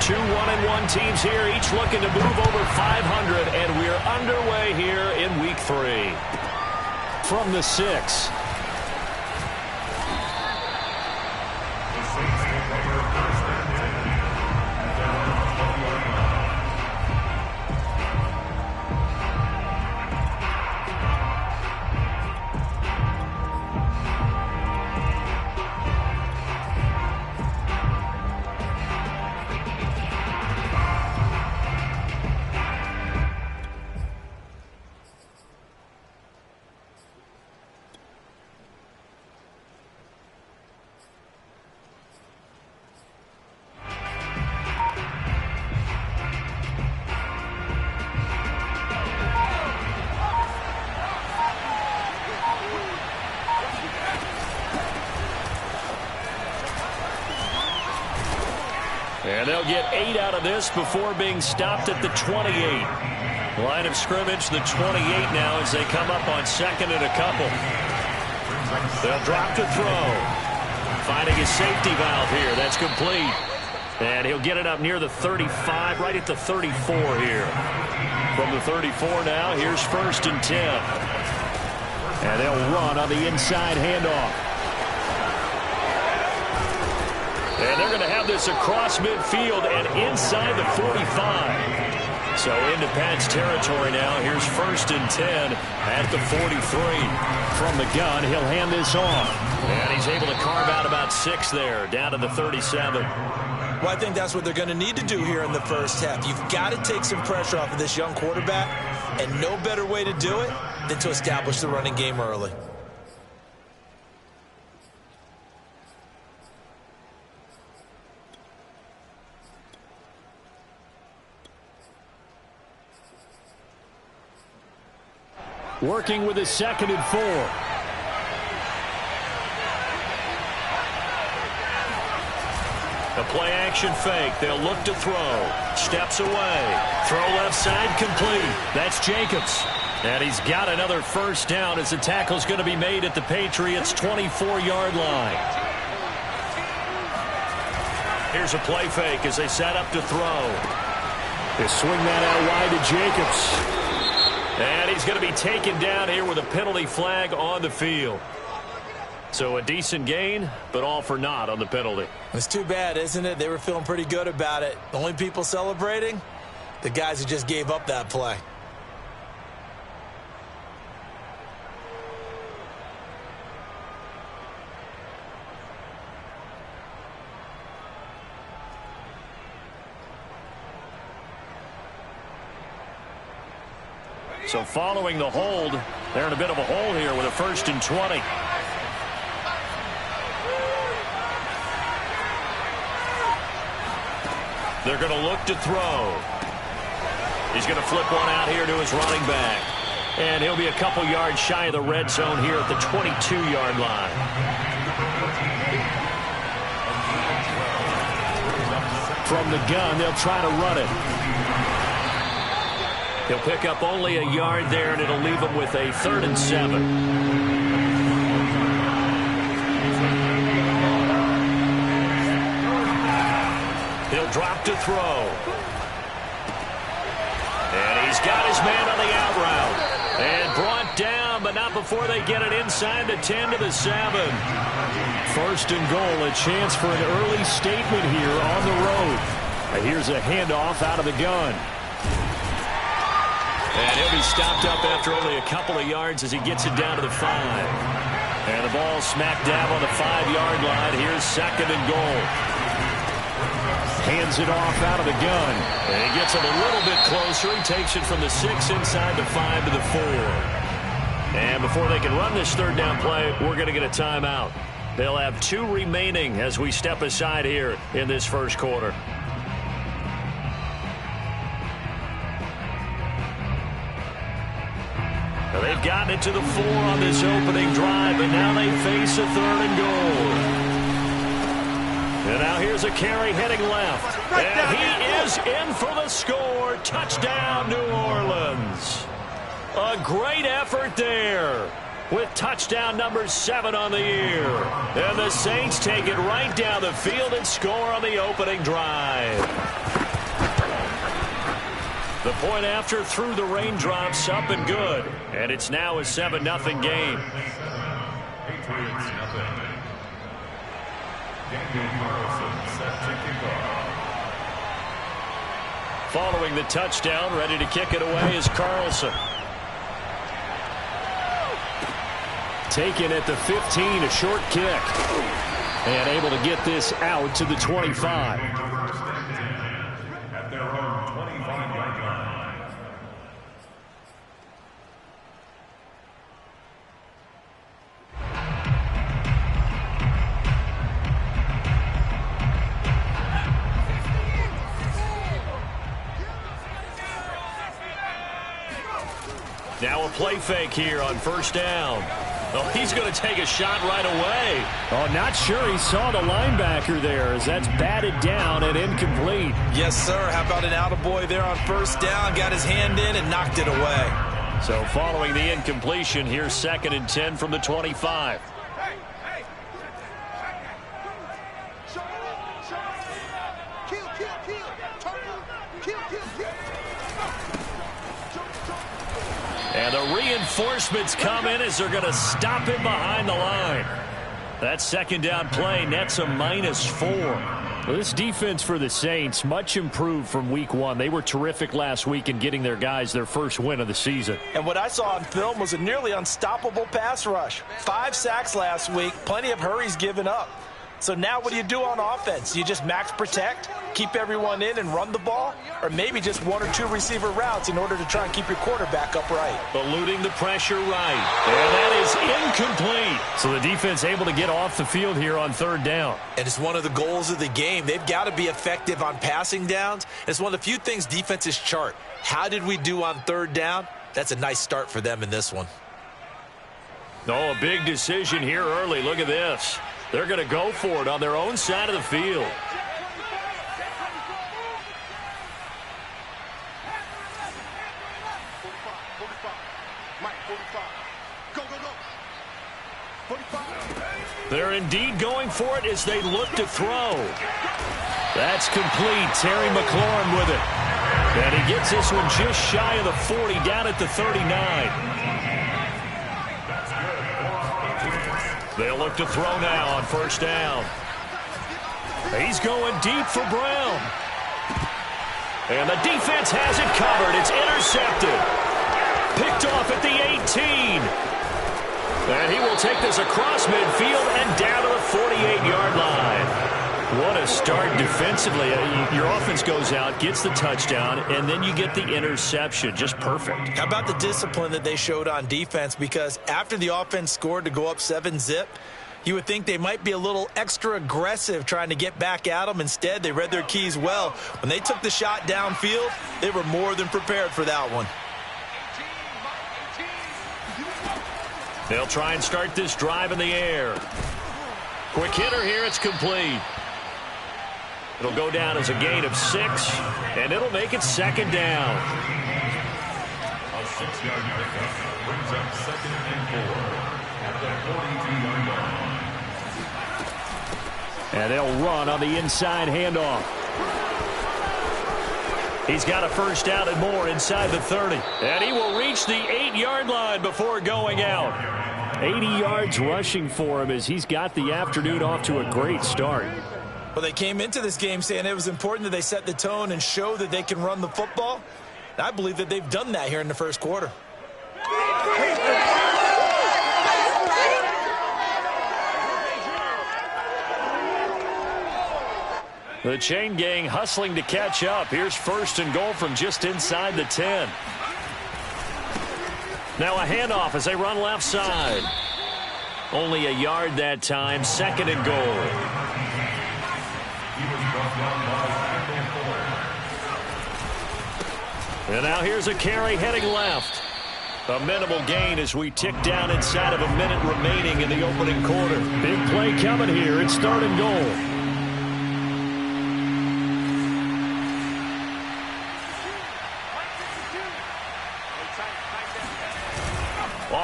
Two 1-1 teams here, each looking to move over 500, and we're underway here in week 3. From the 6. And they'll get 8 out of this before being stopped at the 28. Line of scrimmage, the 28 now as they come up on second and a couple. They'll drop to throw. Finding a safety valve here. That's complete. And he'll get it up near the 35, right at the 34 here. From the 34 now, here's 1st and 10. And they'll run on the inside handoff. And they're going to have this across midfield and inside the 45. So into Pat's territory now. Here's 1st and 10 at the 43. From the gun, he'll hand this off. And he's able to carve out about 6 there, down to the 37. Well, I think that's what they're going to need to do here in the first half. You've got to take some pressure off of this young quarterback, and no better way to do it than to establish the running game early. Working with a 2nd and 4. A play action fake. They'll look to throw. Steps away. Throw left side complete. That's Jacobs. And he's got another 1st down as the tackle's going to be made at the Patriots' 24-yard line. Here's a play fake as they set up to throw. They swing that out wide to Jacobs. And he's going to be taken down here with a penalty flag on the field. So a decent gain, but all for naught on the penalty. It's too bad, isn't it? They were feeling pretty good about it. The only people celebrating? The guys who just gave up that play. So following the hold, they're in a bit of a hole here with a 1st and 20. They're going to look to throw. He's going to flip one out here to his running back. And he'll be a couple yards shy of the red zone here at the 22-yard line. From the gun, they'll try to run it. He'll pick up only a yard there, and it'll leave him with a 3rd and 7. He'll drop to throw. And he's got his man on the out route. And brought down, but not before they get it inside the 10 to the 7. 1st and goal, a chance for an early statement here on the road. Here's a handoff out of the gun. And he'll be stopped up after only a couple of yards as he gets it down to the 5. And the ball smack dab on the 5-yard line. Here's 2nd and goal. Hands it off out of the gun. And he gets it a little bit closer. He takes it from the 6 inside the 5 to the 4. And before they can run this 3rd down play, we're going to get a timeout. They'll have 2 remaining as we step aside here in this 1st quarter. Well, they've gotten it to the 4 on this opening drive, but now they face a 3rd and goal. And now here's a carry heading left. And he is in for the score. Touchdown, New Orleans. A great effort there. with touchdown number 7 on the year. And the Saints take it right down the field and score on the opening drive. The point after through the raindrops, up and good. And it's now a 7-0 game. Following the touchdown, ready to kick it away is Carlson. Taken at the 15, a short kick. And able to get this out to the 25. Now a play fake here on first down. Oh, he's going to take a shot right away. Oh, not sure he saw the linebacker there as that's batted down and incomplete. Yes, sir. How about an attaboy there on first down? Got his hand in and knocked it away. So following the incompletion, here's 2nd and 10 from the 25. And the reinforcements come in as they're going to stop him behind the line. That 2nd down play nets a -4. Well, this defense for the Saints, much improved from week 1. They were terrific last week in getting their guys their first win of the season. And what I saw on film was a nearly unstoppable pass rush. 5 sacks last week, plenty of hurries given up. So now what do you do on offense? You just max protect, keep everyone in and run the ball, or maybe just 1 or 2 receiver routes in order to try and keep your quarterback upright. Eluding the pressure right. And that is incomplete. So the defense able to get off the field here on 3rd down. And it's one of the goals of the game. They've got to be effective on passing downs. It's one of the few things defenses chart. How did we do on 3rd down? That's a nice start for them in this one. Oh, a big decision here early. Look at this. They're going to go for it on their own side of the field. They're indeed going for it as they look to throw. That's complete. Terry McLaurin with it. And he gets this one just shy of the 40, down at the 39. They'll look to throw now on first down. He's going deep for Brown. And the defense has it covered. It's intercepted. Picked off at the 18. And he will take this across midfield and down to the 48-yard line. What a start defensively. Your offense goes out, gets the touchdown, and then you get the interception. Just perfect. How about the discipline that they showed on defense? Because after the offense scored to go up 7-zip, you would think they might be a little extra aggressive trying to get back at them. Instead, they read their keys well. When they took the shot downfield, they were more than prepared for that one. They'll try and start this drive in the air. Quick hitter here. It's complete. It'll go down as a gain of 6, and it'll make it 2nd down. A 6-yard pickup brings up 2nd and 4 at the 42-yard line. And they'll run on the inside handoff. He's got a first down and more inside the 30. And he will reach the 8-yard line before going out. 80 yards rushing for him as he's got the afternoon off to a great start. Well, they came into this game saying it was important that they set the tone and show that they can run the football. And I believe that they've done that here in the first quarter. The chain gang hustling to catch up. Here's 1st and goal from just inside the 10. Now a handoff as they run left side. Only a yard that time. 2nd and goal. And now here's a carry heading left. A minimal gain as we tick down inside of a minute remaining in the opening quarter. Big play coming here. It's 3rd and goal.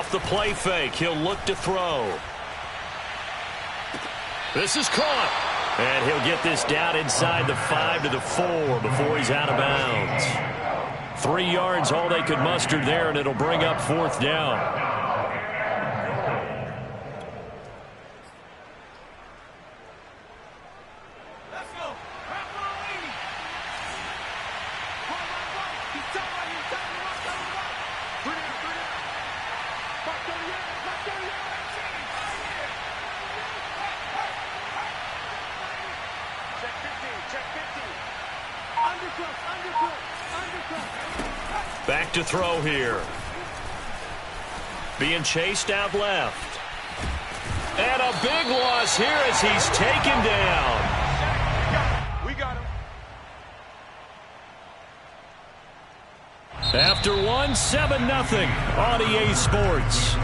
off the play fake. He'll look to throw. This is caught. And he'll get this down inside the 5 to the 4 before he's out of bounds. 3 yards, all they could muster there, and it'll bring up 4th down. Back to throw here. Being chased out left. And a big loss here as he's taken down. We got him. After one, 7-0 on EA Sports.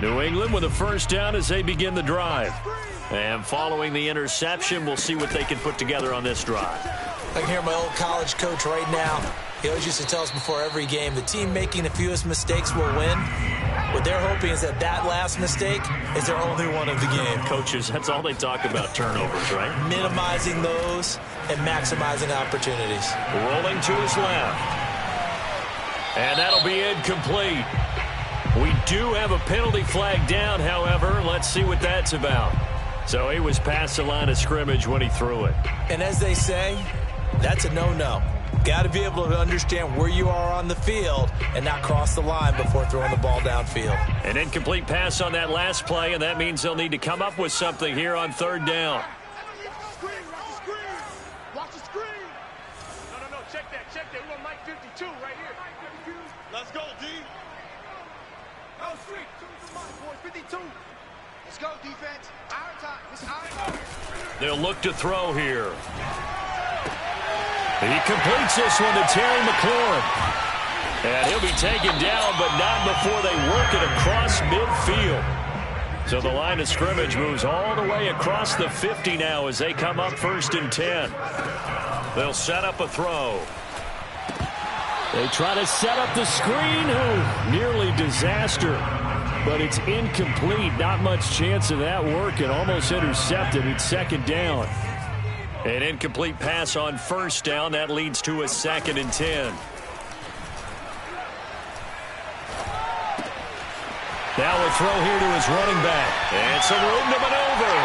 New England with a first down as they begin the drive. And following the interception, we'll see what they can put together on this drive. I can hear my old college coach right now. He always used to tell us before every game, the team making the fewest mistakes will win. What they're hoping is that last mistake is their only one of the game. Coaches, that's all they talk about, turnovers, right? Minimizing those and maximizing opportunities. Rolling to his left. And that'll be incomplete. We do have a penalty flag down, however. Let's see what that's about. So he was past the line of scrimmage when he threw it. And as they say, that's a no-no. Got to be able to understand where you are on the field and not cross the line before throwing the ball downfield. An incomplete pass on that last play, and that means they'll need to come up with something here on 3rd down. Watch the screen. No, check that. We want Mike 52 right here. Let's go, D. Go, street. 52. Let's go, defense. Our time. It's our time. They'll look to throw here. He completes this one to Terry McLaurin. And he'll be taken down, but not before they work it across midfield. So the line of scrimmage moves all the way across the 50 now as they come up 1st and 10. They'll set up a throw. They try to set up the screen. Oh, nearly disaster. But it's incomplete. Not much chance of that working. Almost intercepted. It's 2nd down. An incomplete pass on 1st down. That leads to a 2nd and 10. Now a throw here to his running back. And some room to maneuver.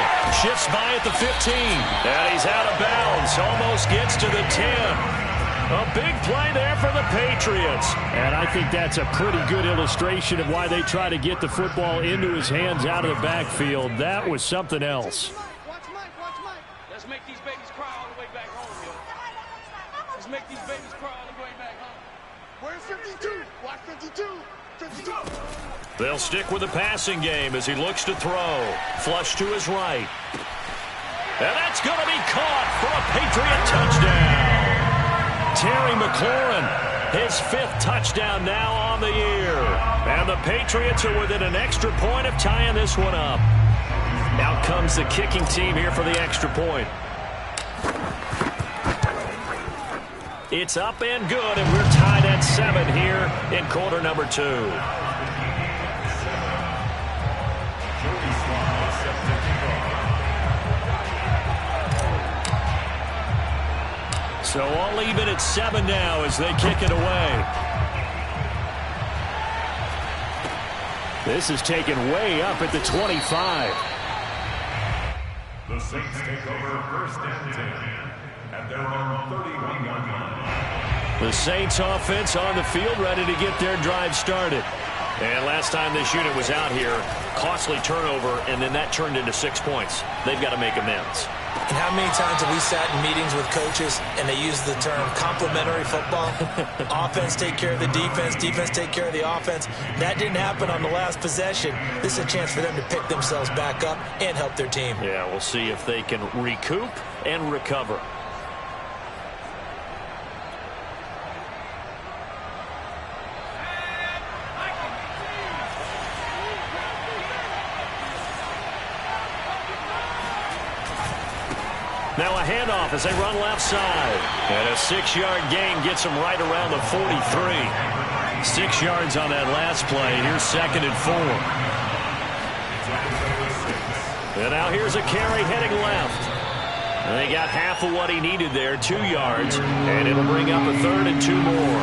Shifts by at the 15. And he's out of bounds. Almost gets to the 10. A big play there for the Patriots. And I think that's a pretty good illustration of why they try to get the football into his hands out of the backfield. That was something else. Watch Mike. Let's make these babies cry all the way back home, yo. Let's make these babies cry all the way back home. Where's 52? Watch 52. 52. They'll stick with the passing game as he looks to throw. Flush to his right. And that's going to be caught for a Patriot touchdown. Terry McLaurin, his 5th touchdown now on the year. And the Patriots are within an extra point of tying this one up. Out comes the kicking team here for the extra point. It's up and good, and we're tied at 7 here in quarter number 2. So all even at 7 now as they kick it away. This is taken way up at the 25. The Saints take over 1st and 10 at their own 31-yard line. The Saints offense on the field ready to get their drive started. And last time this unit was out here, costly turnover, and then that turned into 6 points. They've got to make amends. And how many times have we sat in meetings with coaches and they use the term complementary football? Offense take care of the defense, defense take care of the offense. That didn't happen on the last possession. This is a chance for them to pick themselves back up and help their team. Yeah, we'll see if they can recoup and recover. Now a handoff as they run left side. And a 6-yard gain gets them right around the 43. 6 yards on that last play. Here's 2nd and 4. And now here's a carry heading left. And they got half of what he needed there, 2 yards. And it'll bring up a 3rd and 2 more.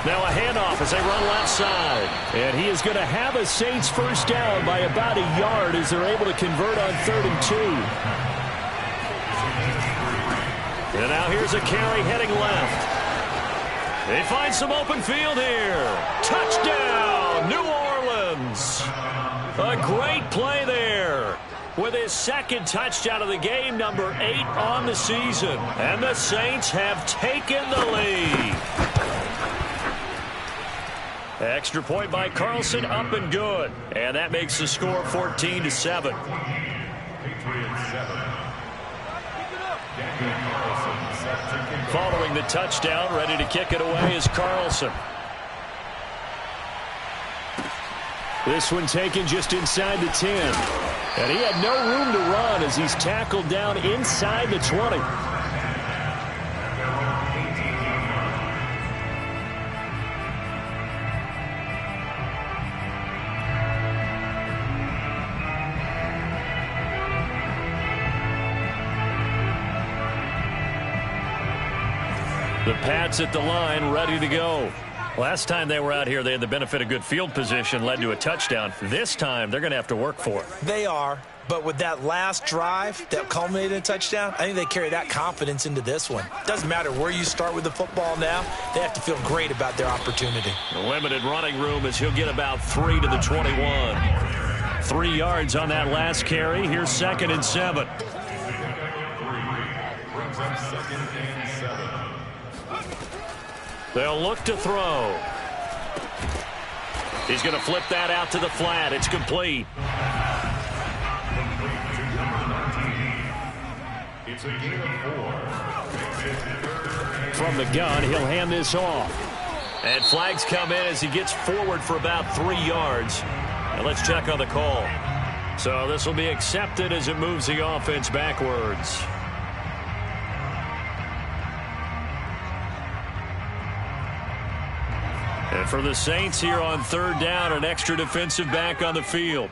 Now a handoff as they run left side. And he is going to have a Saints first down by about a yard as they're able to convert on 3rd and 2. And now here's a carry heading left. They find some open field here. Touchdown, New Orleans. A great play there. With his 2nd touchdown of the game, number 8 on the season. And the Saints have taken the lead. Extra point by Carlson, up and good. And that makes the score 14-7. Following the touchdown, ready to kick it away is Carlson. This one taken just inside the 10. And he had no room to run as he's tackled down inside the 20. The Pats at the line, ready to go. Last time they were out here, they had the benefit of good field position, led to a touchdown. This time, they're going to have to work for it. They are, but with that last drive that culminated in a touchdown, I think they carry that confidence into this one. Doesn't matter where you start with the football now, they have to feel great about their opportunity. The limited running room as he'll get about 3 to the 21. 3 yards on that last carry. Here's 2nd and 7. They'll look to throw. He's going to flip that out to the flat. It's complete. It's a gain of 4. From the gun, he'll hand this off. And flags come in as he gets forward for about 3 yards. And let's check on the call. So this will be accepted as it moves the offense backwards. And for the Saints here on 3rd down, an extra defensive back on the field.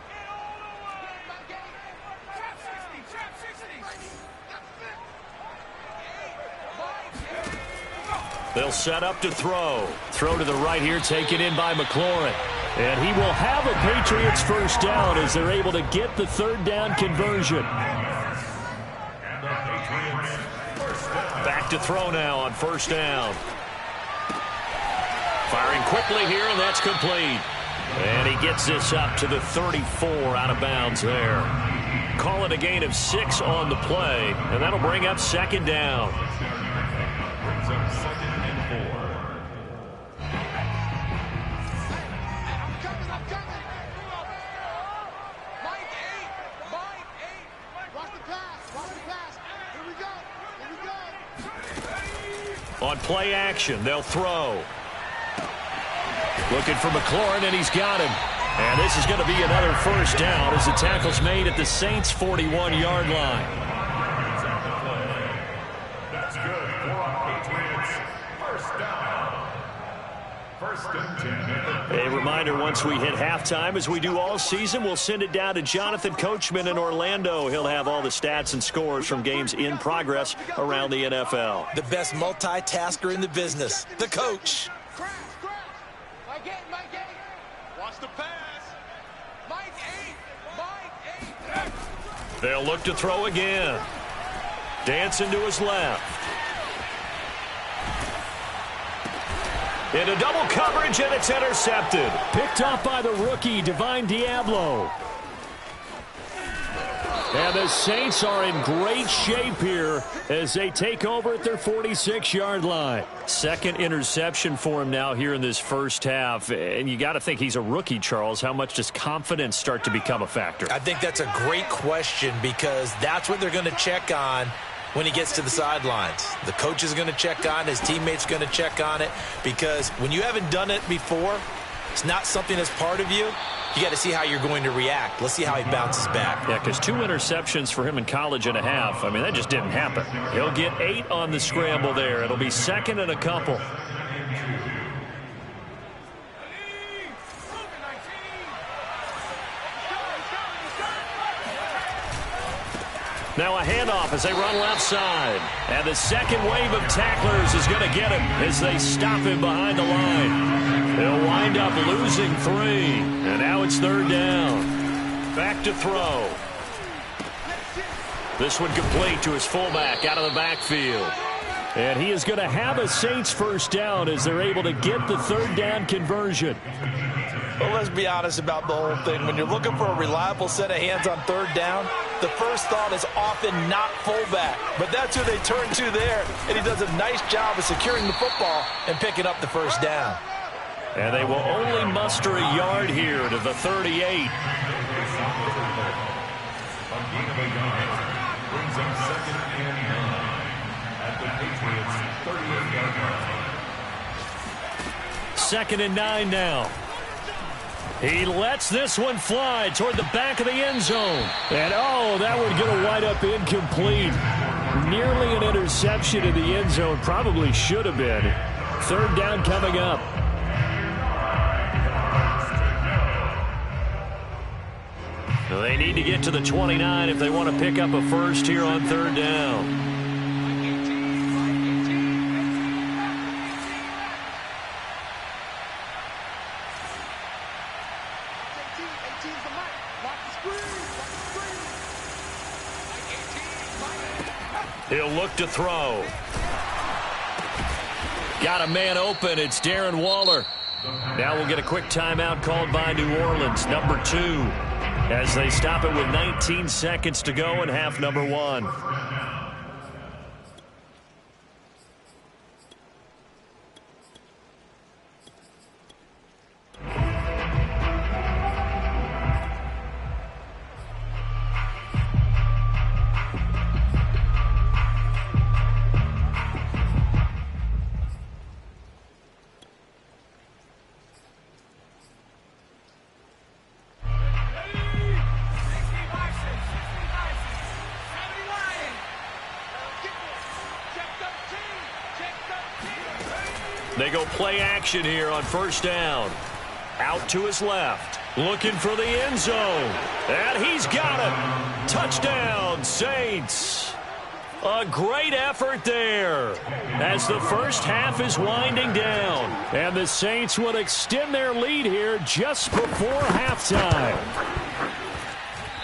They'll set up to throw. Throw to the right here, taken in by McLaurin. And he will have a Patriots first down as they're able to get the 3rd down conversion. Back to throw now on 1st down. Firing quickly here, and that's complete. And he gets this up to the 34 out of bounds there. Call it a gain of 6 on the play, and that'll bring up 2nd down. On play action, they'll throw. Looking for McLaurin, and he's got him. And this is going to be another first down as the tackle's made at the Saints' 41-yard line. That's good for Patriots. First down. 1st and 10. A reminder, once we hit halftime, as we do all season, we'll send it down to Jonathan Coachman in Orlando. He'll have all the stats and scores from games in progress around the NFL. The best multitasker in the business, the coach. They'll look to throw again. Dancing to his left. Into double coverage, and it's intercepted. Picked off by the rookie, Divine Diablo. And the Saints are in great shape here as they take over at their 46-yard line. 2nd interception for him now here in this first half. And you got to think he's a rookie, Charles. How much does confidence start to become a factor? I think that's a great question because that's what they're going to check on when he gets to the sidelines. The coach is going to check on it. His teammates going to check on it because when you haven't done it before, It's not something that's part of you. You got to see how you're going to react. Let's see how he bounces back. Yeah, because 2 interceptions for him in college and a half. I mean, that just didn't happen. He'll get 8 on the scramble there. It'll be second and a couple. Now a handoff as they run left side. And the second wave of tacklers is going to get him as they stop him behind the line. They'll wind up losing 3. And now it's 3rd down. Back to throw. This one complete to his fullback out of the backfield. And he is going to have a Saints first down as they're able to get the 3rd down conversion. Well, let's be honest about the whole thing. When you're looking for a reliable set of hands on 3rd down, the first thought is often not fullback. But that's who they turn to there, and he does a nice job of securing the football and picking up the first down. And they will only muster a yard here to the 38. A gain of a yard brings them 2nd and 9 at the Patriots' 38-yard line. 2nd and 9 now. He lets this one fly toward the back of the end zone. And, oh, that one going to wind up incomplete. Nearly an interception in the end zone. Probably should have been. 3rd down coming up. They need to get to the 29 if they want to pick up a first here on 3rd down. He'll look to throw. Got a man open. It's Darren Waller. Now we'll get a quick timeout called by New Orleans, number 2, as they stop it with 19 seconds to go in half number 1. They go play action here on 1st down. Out to his left. Looking for the end zone. And he's got it. Touchdown, Saints. A great effort there as the first half is winding down. And the Saints will extend their lead here just before halftime.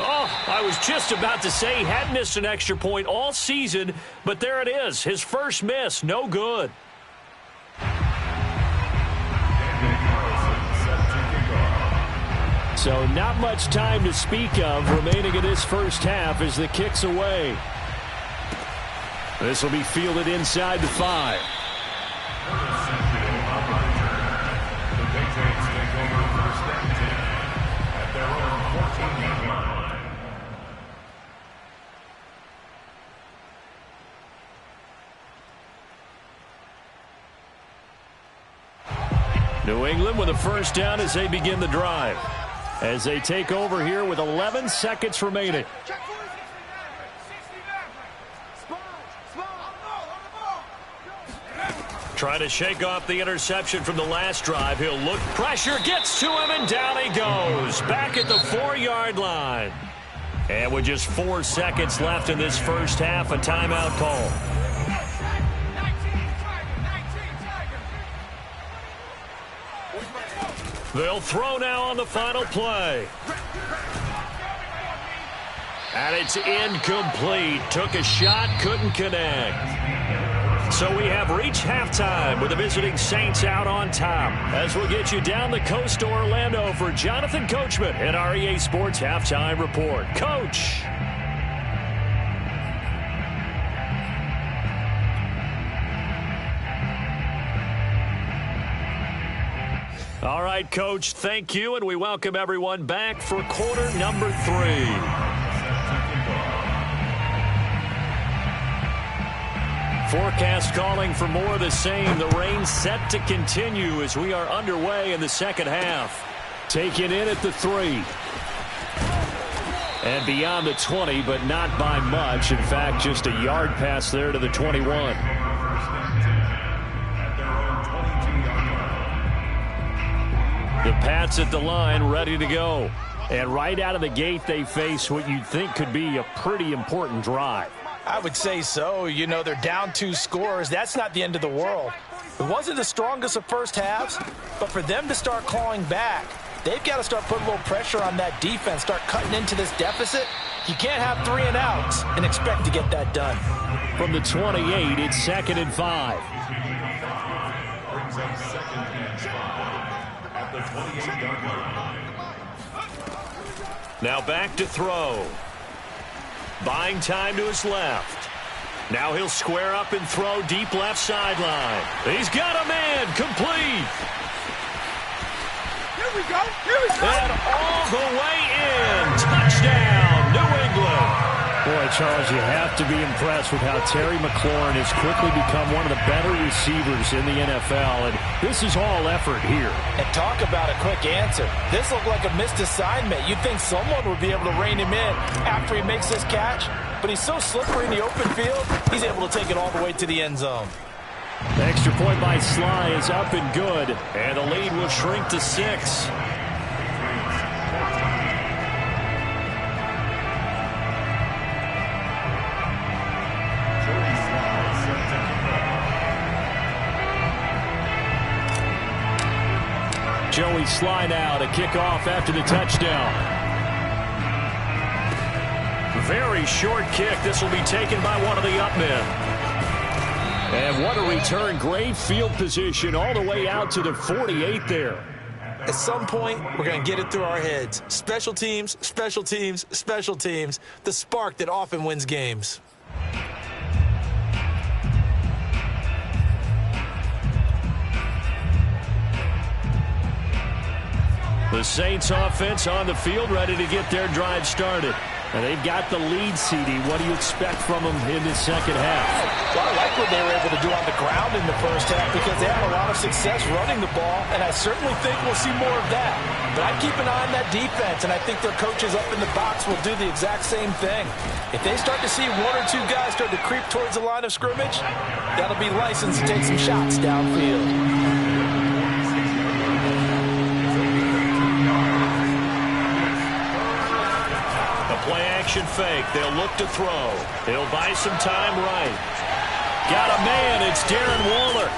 Oh, I was just about to say he hadn't missed an extra point all season, but there it is. His first miss, no good. So not much time to speak of remaining in this first half as the kick's away. This will be fielded inside the 5. The Patriots take over 1st and 10 at their own 14-yard line. New England with a first down as they begin the drive. As they take over here with 11 seconds remaining. Trying to shake off the interception from the last drive. He'll look, pressure gets to him, and down he goes. Back at the 4-yard line. And with just 4 seconds left in this first half, a timeout call. They'll throw now on the final play. And it's incomplete. Took a shot, couldn't connect. So we have reached halftime with the visiting Saints out on top. As we'll get you down the coast to Orlando for Jonathan Coachman at our EA Sports Halftime Report. Coach. All right, Coach, thank you, and we welcome everyone back for quarter number 3. Forecast calling for more of the same. The rain set to continue as we are underway in the second half. Taken in at the 3. And beyond the 20, but not by much. In fact, just a yard pass there to the 21. The Pats at the line, ready to go. And right out of the gate, they face what you'd think could be a pretty important drive. I would say so. You know, they're down 2 scores. That's not the end of the world. It wasn't the strongest of first halves, but for them to start clawing back, they've got to start putting a little pressure on that defense, start cutting into this deficit. You can't have 3 and outs and expect to get that done. From the 28, it's 2nd and 5. Brings up 2nd and 5 at the 28-yard line. Now back to throw. Buying time to his left. Now he'll square up and throw deep left sideline. He's got a man, complete. Here we go. Here we go. And all the way in. Touchdown, New England. Boy, Charles, you have to be impressed with how Terry McLaurin has quickly become one of the better receivers in the NFL, and this is all effort here. And talk about a quick answer. This looked like a missed assignment. You'd think someone would be able to rein him in after he makes this catch, but he's so slippery in the open field, he's able to take it all the way to the end zone. The extra point by Sly is up and good, and the lead will shrink to 6. Joey Sly now to kick off after the touchdown. Very short kick. This will be taken by one of the up men. And what a return. Great field position all the way out to the 48 there. At some point, we're going to get it through our heads. Special teams, special teams, special teams. The spark that often wins games. The Saints offense on the field, ready to get their drive started. And they've got the lead, CD. What do you expect from them in the second half? Well, I like what they were able to do on the ground in the first half because they had a lot of success running the ball, and I certainly think we'll see more of that. But I keep an eye on that defense, and I think their coaches up in the box will do the exact same thing. If they start to see 1 or 2 guys start to creep towards the line of scrimmage, that'll be licensed to take some shots downfield. Play-action fake. They'll look to throw. He'll buy some time right. Got a man. It's Darren Waller.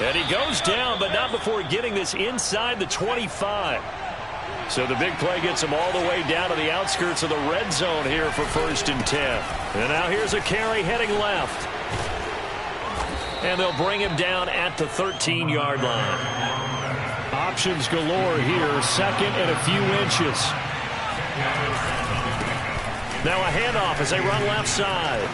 And he goes down, but not before getting this inside the 25. So the big play gets him all the way down to the outskirts of the red zone here for 1st and 10. And now here's a carry heading left. And they'll bring him down at the 13-yard line. Options galore here. 2nd and a few inches. Now a handoff as they run left side.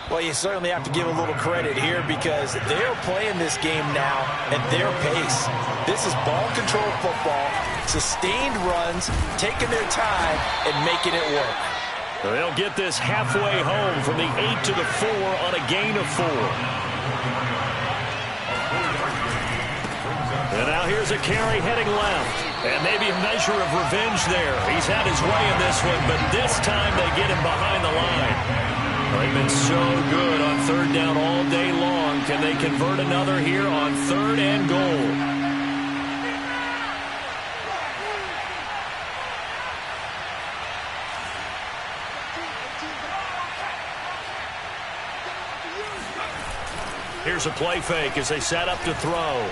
Well, you certainly have to give a little credit here because they're playing this game now at their pace. This is ball control football, sustained runs, taking their time, and making it work. They'll get this halfway home from the 8 to the 4 on a gain of 4. And now here's a carry heading left. And maybe a measure of revenge there. He's had his way in this one, but this time they get him behind the line. They've been so good on 3rd down all day long. Can they convert another here on 3rd and goal? Here's a play fake as they set up to throw.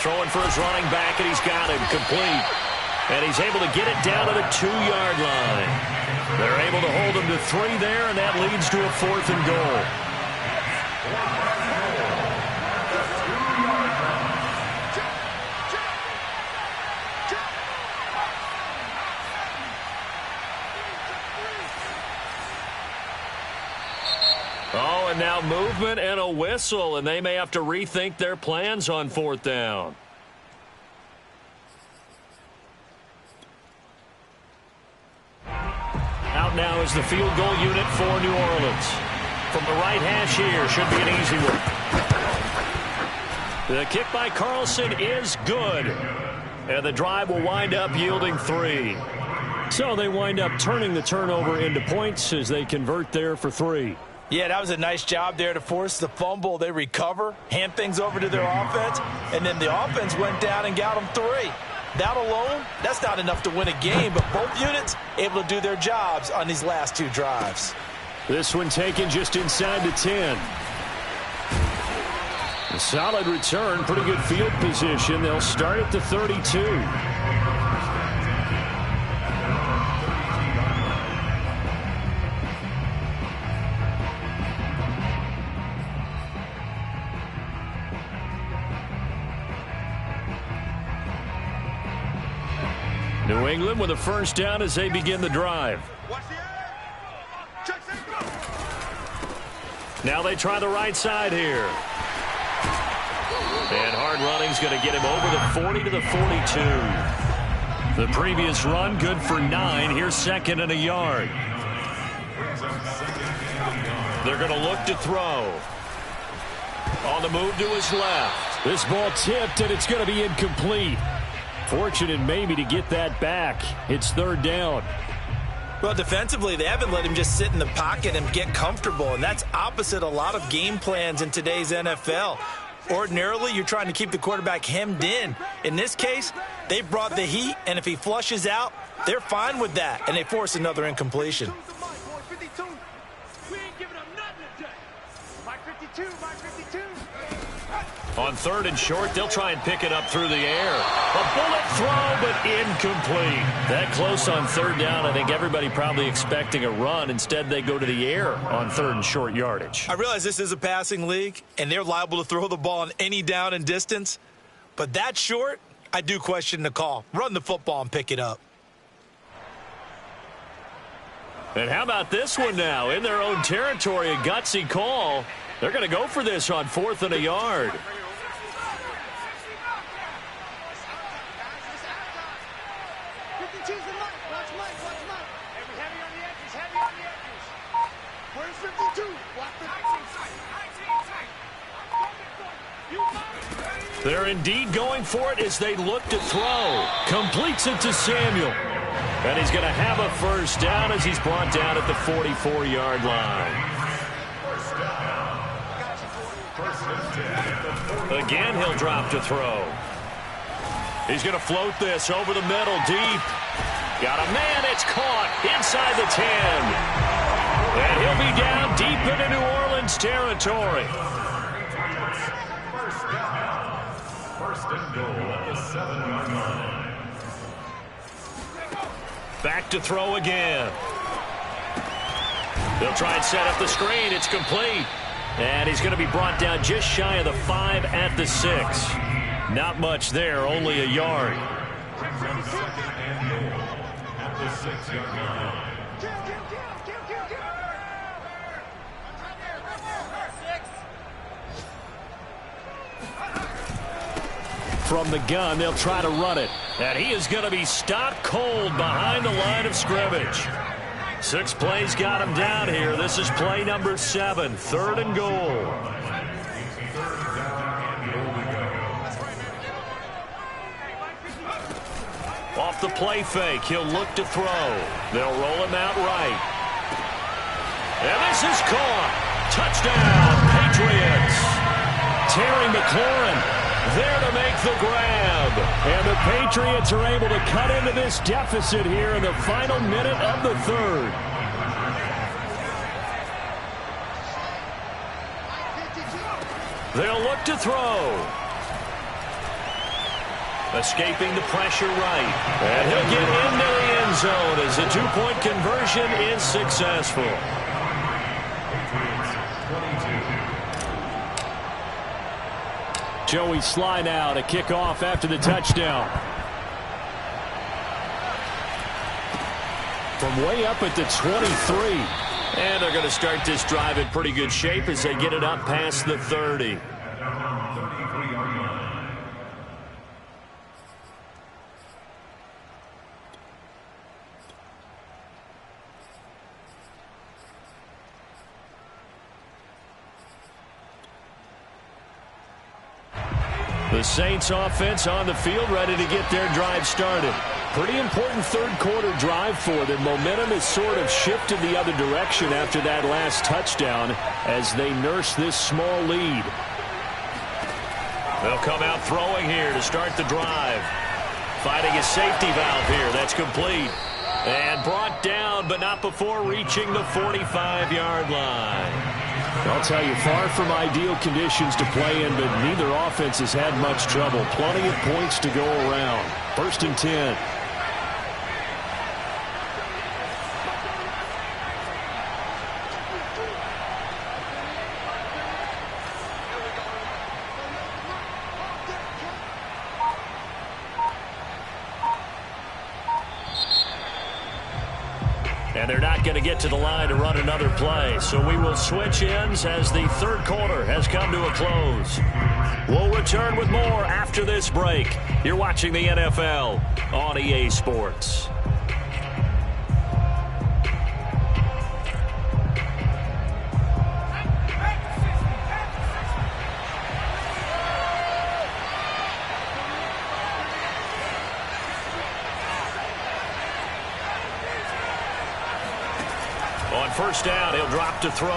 Throwing for his running back, and he's got him complete. And he's able to get it down to the 2-yard line. They're able to hold him to 3 there, and that leads to a 4th and goal. Oh, and now movement and a whistle, and they may have to rethink their plans on 4th down. Out now is the field goal unit for New Orleans. from the right hash here. Should be an easy one. The kick by Carlson is good. And the drive will wind up yielding 3. So they wind up turning the turnover into points as they convert there for 3. Yeah, that was a nice job there to force the fumble. They recover, hand things over to their offense, and then the offense went down and got them 3. That alone, that's not enough to win a game, but both units able to do their jobs on these last 2 drives. This one taken just inside the 10. A solid return, pretty good field position. They'll start at the 32. New England with a first down as they begin the drive. Now they try the right side here. And hard running's going to get him over the 40 to the 42. The previous run good for 9. Here's second and a yard. They're going to look to throw. On the move to his left. This ball tipped, and it's going to be incomplete. Fortunate maybe to get that back. It's third down. Well, defensively, they haven't let him just sit in the pocket and get comfortable, and that's opposite a lot of game plans in today's NFL. Ordinarily, you're trying to keep the quarterback hemmed in. In this case, they brought the heat, and if he flushes out, they're fine with that, and they force another incompletion. On third and short, they'll try and pick it up through the air. A bullet throw, but incomplete. That close on third down, I think everybody probably expecting a run. Instead, they go to the air on third and short yardage. I realize this is a passing league, and they're liable to throw the ball on any down and distance. But that short, I do question the call. Run the football and pick it up. And how about this one now? In their own territory, a gutsy call. They're going to go for this on 4th and a yard. They're indeed going for it as they look to throw. Completes it to Samuel. And he's going to have a first down as he's brought down at the 44-yard line. Again, he'll drop to throw. He's going to float this over the middle deep. Got a man. It's caught inside the 10. And he'll be down deep into New Orleans territory. First and goal at the 7-yard line. Back to throw again. They'll try and set up the screen. It's complete. And he's going to be brought down just shy of the 5 at the 6. Not much there, only a yard. Second and goal at the 6-yard line. From the gun, they'll try to run it. And he is going to be stopped cold behind the line of scrimmage. 6 plays got him down here. This is play number 7, 3rd and goal. Off the play fake, he'll look to throw. They'll roll him out right. And this is caught. Touchdown, Patriots. Terry McLaurin there to make the grab. And the Patriots are able to cut into this deficit here in the final minute of the 3rd. They'll look to throw. Escaping the pressure right. And he'll get into the end zone as the 2-point conversion is successful. Joey Sly now to kick off after the touchdown. From way up at the 23. And they're going to start this drive in pretty good shape as they get it up past the 30. The Saints offense on the field, ready to get their drive started. Pretty important third quarter drive for them. Momentum has sort of shifted the other direction after that last touchdown as they nurse this small lead. They'll come out throwing here to start the drive. Finding a safety valve here. That's complete. And brought down, but not before reaching the 45-yard line. I'll tell you, far from ideal conditions to play in, but neither offense has had much trouble. Plenty of points to go around. 1st and 10. And they're not going to get to the line to run another play. So we will switch ends as the third quarter has come to a close. We'll return with more after this break. You're watching the NFL on EA Sports. On first down, he'll drop to throw.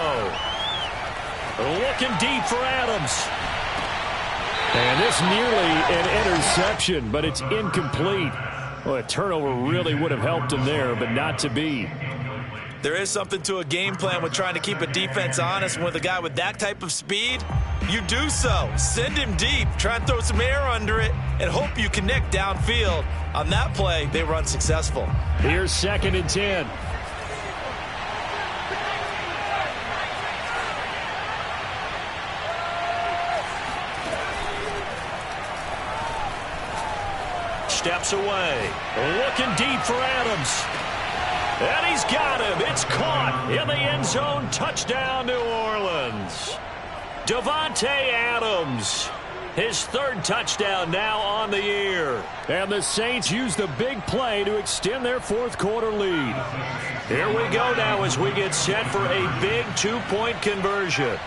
Looking deep for Adams. And this nearly an interception, but it's incomplete. Well, a turnover really would have helped him there, but not to be. There is something to a game plan with trying to keep a defense honest. With a guy with that type of speed, you do so. Send him deep. Try and throw some air under it and hope you connect downfield. On that play, they run successful. Here's 2nd and 10. Steps away. Looking deep for Adams. And he's got him. It's caught in the end zone. Touchdown, New Orleans. Davante Adams. His 3rd touchdown now on the year. And the Saints use the big play to extend their 4th quarter lead. Here we go now as we get set for a big 2-point conversion.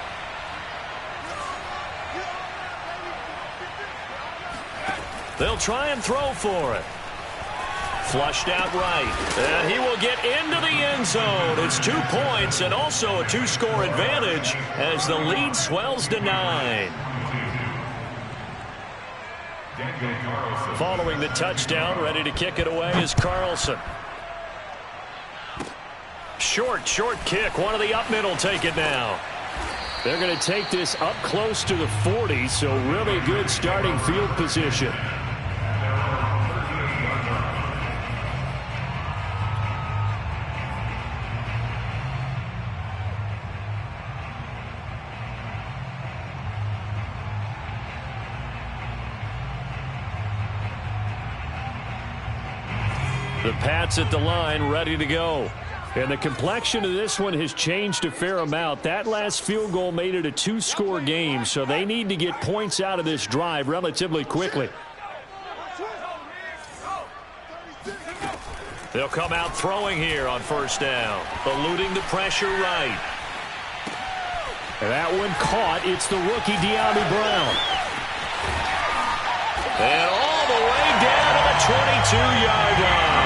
They'll try and throw for it. Flushed out right. And he will get into the end zone. It's 2 points and also a 2-score advantage as the lead swells to 9. Following the touchdown, ready to kick it away is Carlson. Short kick. One of the up mid will take it now. They're going to take this up close to the 40, so really good starting field position. The Pats at the line, ready to go. And the complexion of this one has changed a fair amount. That last field goal made it a 2-score game, so they need to get points out of this drive relatively quickly. They'll come out throwing here on first down, eluding the pressure right. And that one caught. It's the rookie De'Ami Brown. And all the way down to the 22-yard line.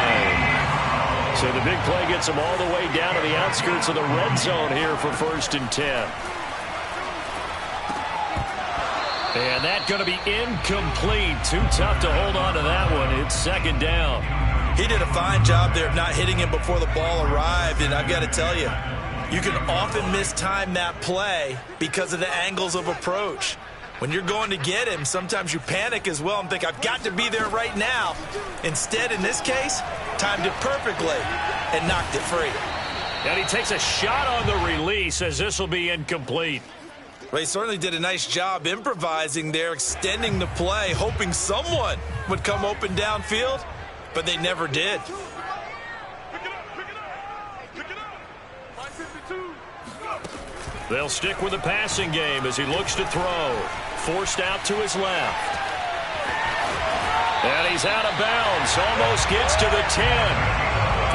So the big play gets them all the way down to the outskirts of the red zone here for 1st and 10. And that's going to be incomplete. Too tough to hold on to that one. It's 2nd down. He did a fine job there of not hitting him before the ball arrived, and I've got to tell you, you can often mistime that play because of the angles of approach. When you're going to get him, sometimes you panic as well and think, I've got to be there right now. Instead, in this case, timed it perfectly and knocked it free. And he takes a shot on the release as this will be incomplete. Well, he certainly did a nice job improvising there, extending the play, hoping someone would come open downfield, but they never did. They'll stick with the passing game as he looks to throw. Forced out to his left. And he's out of bounds. Almost gets to the 10.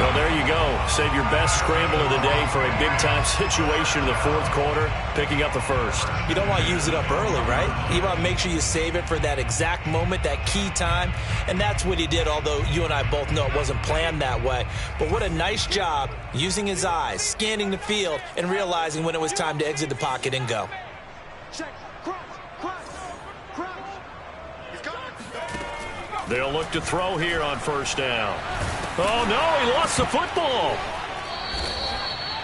Well, there you go. Save your best scramble of the day for a big-time situation in the fourth quarter, picking up the first. You don't want to use it up early, right? You want to make sure you save it for that exact moment, that key time. And that's what he did, although you and I both know it wasn't planned that way. But what a nice job using his eyes, scanning the field, and realizing when it was time to exit the pocket and go. They'll look to throw here on first down. Oh, no, he lost the football.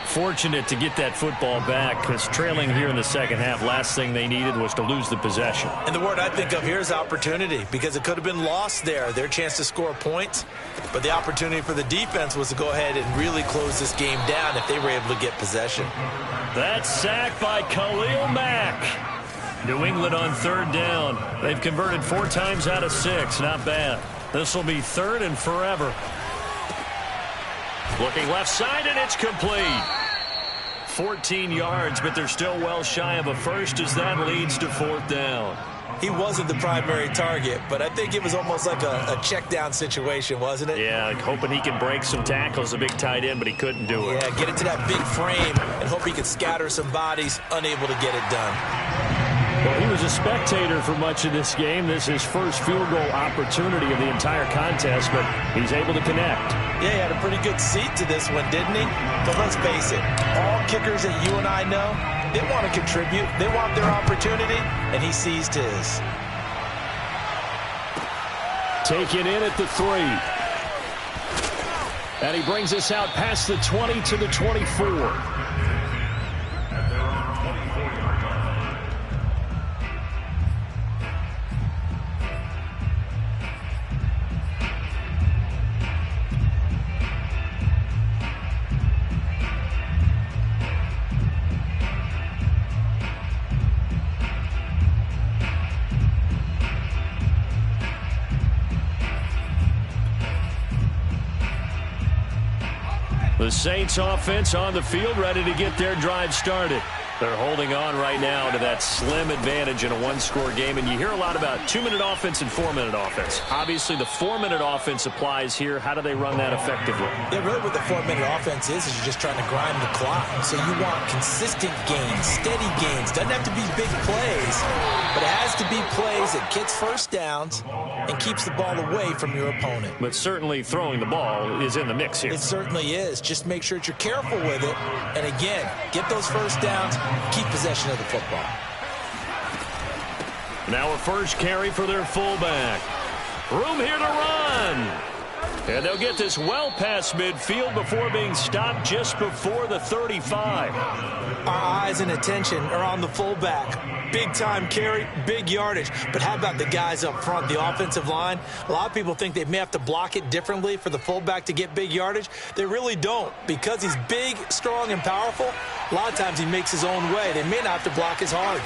Fortunate to get that football back, because trailing here in the second half, last thing they needed was to lose the possession. And the word I think of here is opportunity, because it could have been lost there, their chance to score points. But the opportunity for the defense was to go ahead and really close this game down if they were able to get possession. That sack by Khalil Mack. New England on third down. They've converted 4 times out of 6. Not bad. This will be third and forever. Looking left side, and it's complete. 14 yards, but they're still well shy of a first as that leads to fourth down. He wasn't the primary target, but I think it was almost like a check down situation, wasn't it? Yeah, like hoping he could break some tackles, a big tight end, but he couldn't do it. Yeah, get it to that big frame and hope he could scatter some bodies, unable to get it done. Well, he was a spectator for much of this game. This is his first field goal opportunity of the entire contest, but he's able to connect. Yeah, he had a pretty good seat to this one, didn't he? But let's face it, all kickers that you and I know, they want to contribute. They want their opportunity, and he seized his. Taken in at the 3. And he brings us out past the 20 to the 24. The Saints offense on the field, ready to get their drive started. They're holding on right now to that slim advantage in a one-score game, and you hear a lot about 2-minute offense and 4-minute offense. Obviously, the 4-minute offense applies here. How do they run that effectively? Yeah, really what the 4-minute offense is you're just trying to grind the clock. So you want consistent gains, steady gains. Doesn't have to be big plays, but it has to be plays that gets first downs and keeps the ball away from your opponent. But certainly throwing the ball is in the mix here. It certainly is. Just make sure that you're careful with it. And again, get those first downs, keep possession of the football. Now a first carry for their fullback. Room here to run. And they'll get this well past midfield before being stopped just before the 35. Our eyes and attention are on the fullback. Big time carry, big yardage. But how about the guys up front, the offensive line? A lot of people think they may have to block it differently for the fullback to get big yardage. They really don't. Because he's big, strong, and powerful, a lot of times he makes his own way. They may not have to block as hard.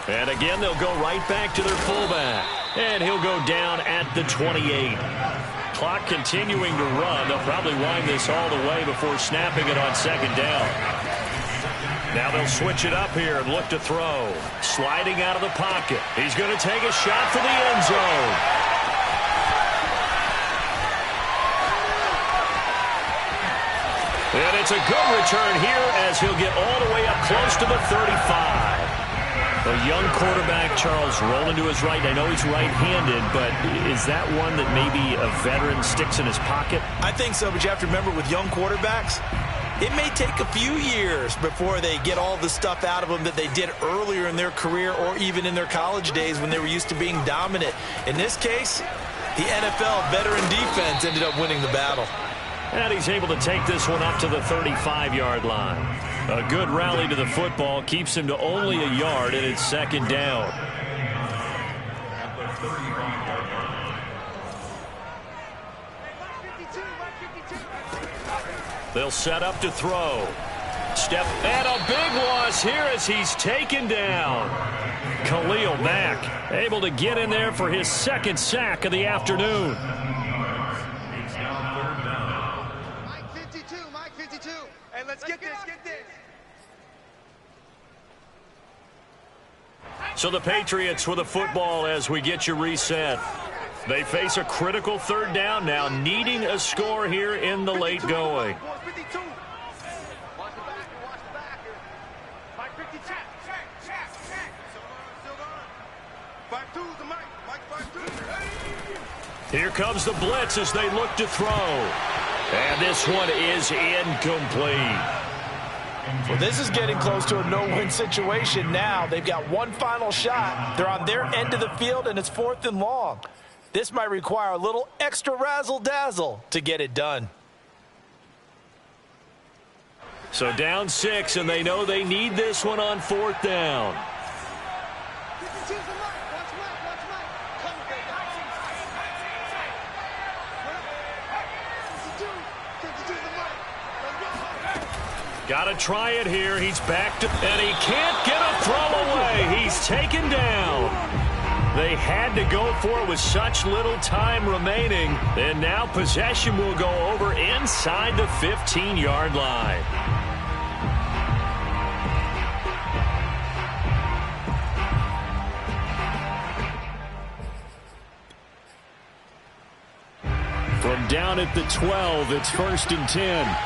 And again, they'll go right back to their fullback. And he'll go down at the 28. Clock continuing to run. They'll probably wind this all the way before snapping it on second down. Now they'll switch it up here and look to throw. Sliding out of the pocket. He's going to take a shot for the end zone. And it's a good return here as he'll get all the way up close to the 35. A young quarterback, Charles, rolling to his right. I know he's right-handed, but is that one that maybe a veteran sticks in his pocket? I think so, but you have to remember with young quarterbacks, it may take a few years before they get all the stuff out of them that they did earlier in their career or even in their college days when they were used to being dominant. In this case, the NFL veteran defense ended up winning the battle. And he's able to take this one up to the 35-yard line. A good rally to the football keeps him to only a yard, and it's second down. They'll set up to throw. Step, and a big loss here as he's taken down. Khalil Mack able to get in there for his second sack of the afternoon. Mike 52. Hey, let's get this. So the Patriots with the football as we get you reset. They face a critical third down now, needing a score here in the late going. Here comes the blitz as they look to throw. And this one is incomplete. Well, this is getting close to a no-win situation now. They've got one final shot. They're on their end of the field, and it's 4th and long. This might require a little extra razzle-dazzle to get it done. So down 6, and they know they need this one on 4th down. Got to try it here. He's back to, and he can't get a throw away. He's taken down. They had to go for it with such little time remaining. And now possession will go over inside the 15-yard line. From down at the 12, it's 1st and 10.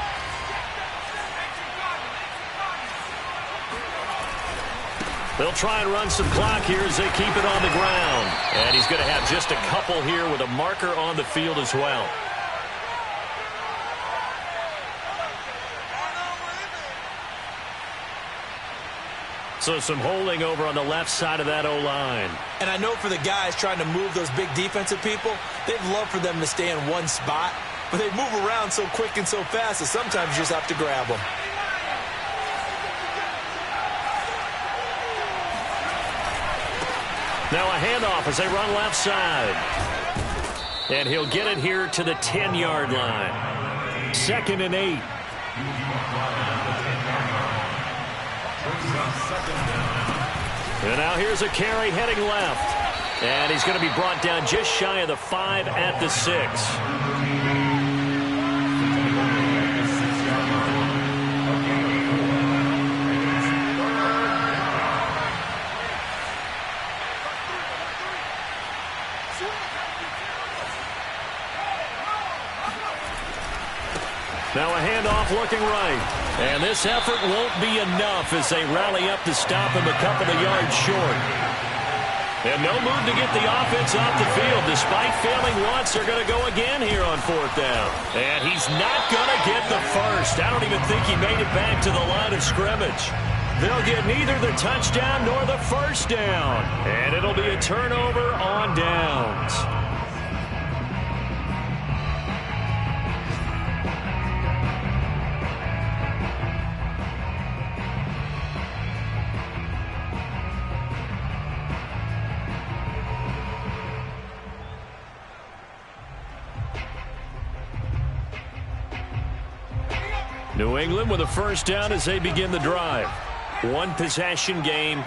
They'll try and run some clock here as they keep it on the ground. And he's going to have just a couple here with a marker on the field as well. So some holding over on the left side of that O-line. And I know for the guys trying to move those big defensive people, they'd love for them to stay in one spot. But they move around so quick and so fast that sometimes you just have to grab them. Now a handoff as they run left side. And he'll get it here to the 10-yard line. 2nd and 8. And now here's a carry heading left. And he's going to be brought down just shy of the 5 at the 6. Now a handoff looking right. And this effort won't be enough as they rally up to stop him a couple of yards short. And no move to get the offense off the field. Despite failing once, they're going to go again here on 4th down. And he's not going to get the first. I don't even think he made it back to the line of scrimmage. They'll get neither the touchdown nor the first down. And it'll be a turnover on downs. New England with a first down as they begin the drive. One possession game.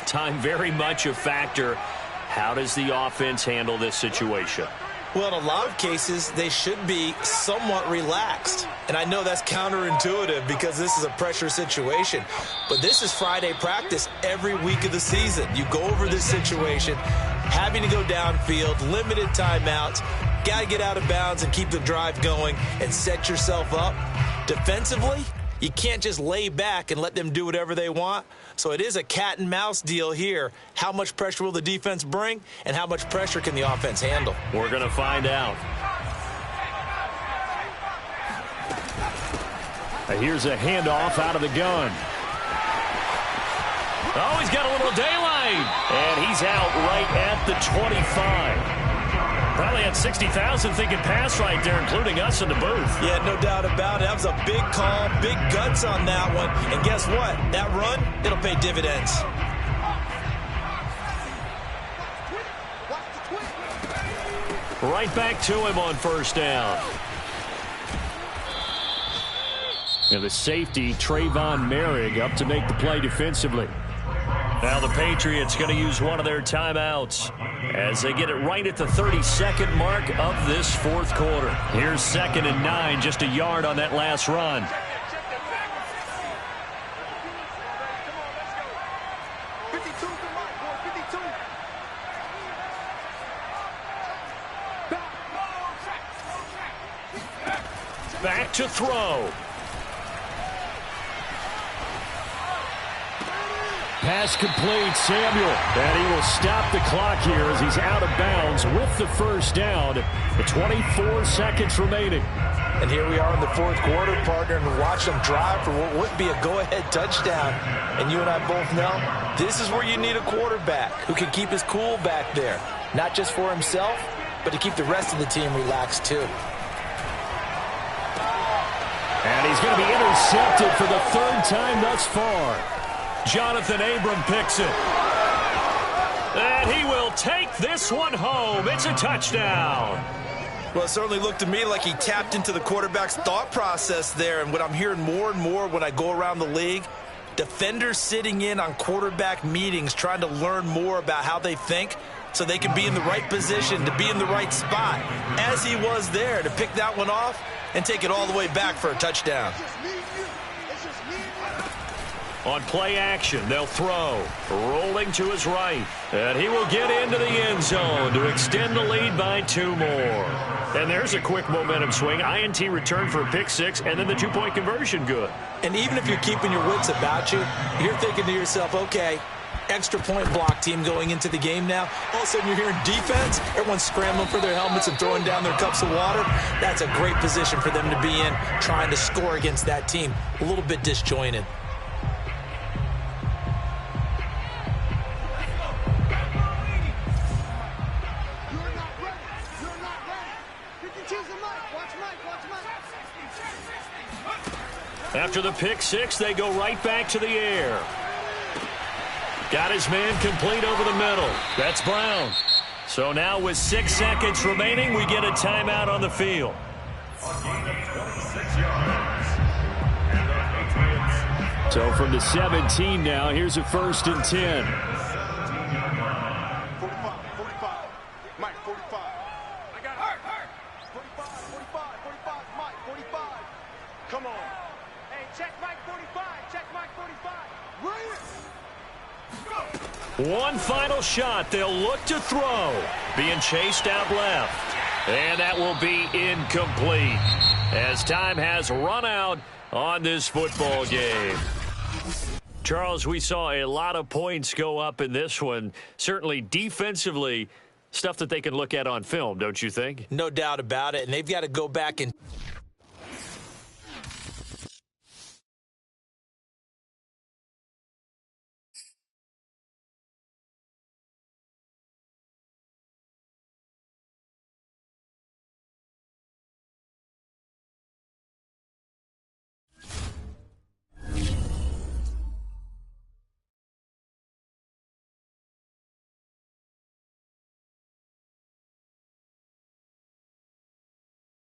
Time very much a factor. How does the offense handle this situation? Well, in a lot of cases, they should be somewhat relaxed. And I know that's counterintuitive because this is a pressure situation. But this is Friday practice every week of the season. You go over this situation, having to go downfield, limited timeouts, got to get out of bounds and keep the drive going and set yourself up. Defensively, you can't just lay back and let them do whatever they want. So it is a cat and mouse deal here. How much pressure will the defense bring, and how much pressure can the offense handle? We're going to find out. Here's a handoff out of the gun. Oh, he's got a little daylight. And he's out right at the 25. Probably had 60,000 thinking pass right there, including us in the booth. Yeah, no doubt about it. That was a big call, big guts on that one. And guess what? That run, it'll pay dividends. Right back to him on first down. And the safety, Trayvon Merrick, up to make the play defensively. Now the Patriots going to use one of their timeouts as they get it right at the 32nd mark of this 4th quarter. Here's 2nd and 9, just a yard on that last run. back to throw. Pass complete, Samuel. And he will stop the clock here as he's out of bounds with the first down. The 24 seconds remaining. And here we are in the fourth quarter, partner, and watch them drive for what would be a go-ahead touchdown. And you and I both know this is where you need a quarterback who can keep his cool back there. Not just for himself, but to keep the rest of the team relaxed too. And he's going to be intercepted for the third time thus far. Jonathan Abram picks it. And he will take this one home. It's a touchdown. Well, it certainly looked to me like he tapped into the quarterback's thought process there. And what I'm hearing more and more when I go around the league, defenders sitting in on quarterback meetings trying to learn more about how they think so they can be in the right position, to be in the right spot, as he was there, to pick that one off and take it all the way back for a touchdown. On play action, they'll throw. Rolling to his right. And he will get into the end zone to extend the lead by 2 more. And there's a quick momentum swing. INT return for a pick 6, and then the 2-point conversion good. And even if you're keeping your wits about you, you're thinking to yourself, okay, extra point block team going into the game now. All of a sudden you're hearing defense. Everyone's scrambling for their helmets and throwing down their cups of water. That's a great position for them to be in, trying to score against that team. A little bit disjointed. After the pick 6, they go right back to the air. Got his man complete over the middle. That's Brown. So now with 6 seconds remaining, we get a timeout on the field. So from the 17 now, here's a 1st and 10. 45. Mike, 45. I got it. 45, 45, Mike, 45. Come on. Hey, check Mike 45. Check Mike 45. Right here. One final shot. They'll look to throw. Being chased out left. And that will be incomplete as time has run out on this football game. Charles, we saw a lot of points go up in this one. Certainly defensively, stuff that they can look at on film, don't you think? No doubt about it. And they've got to go back and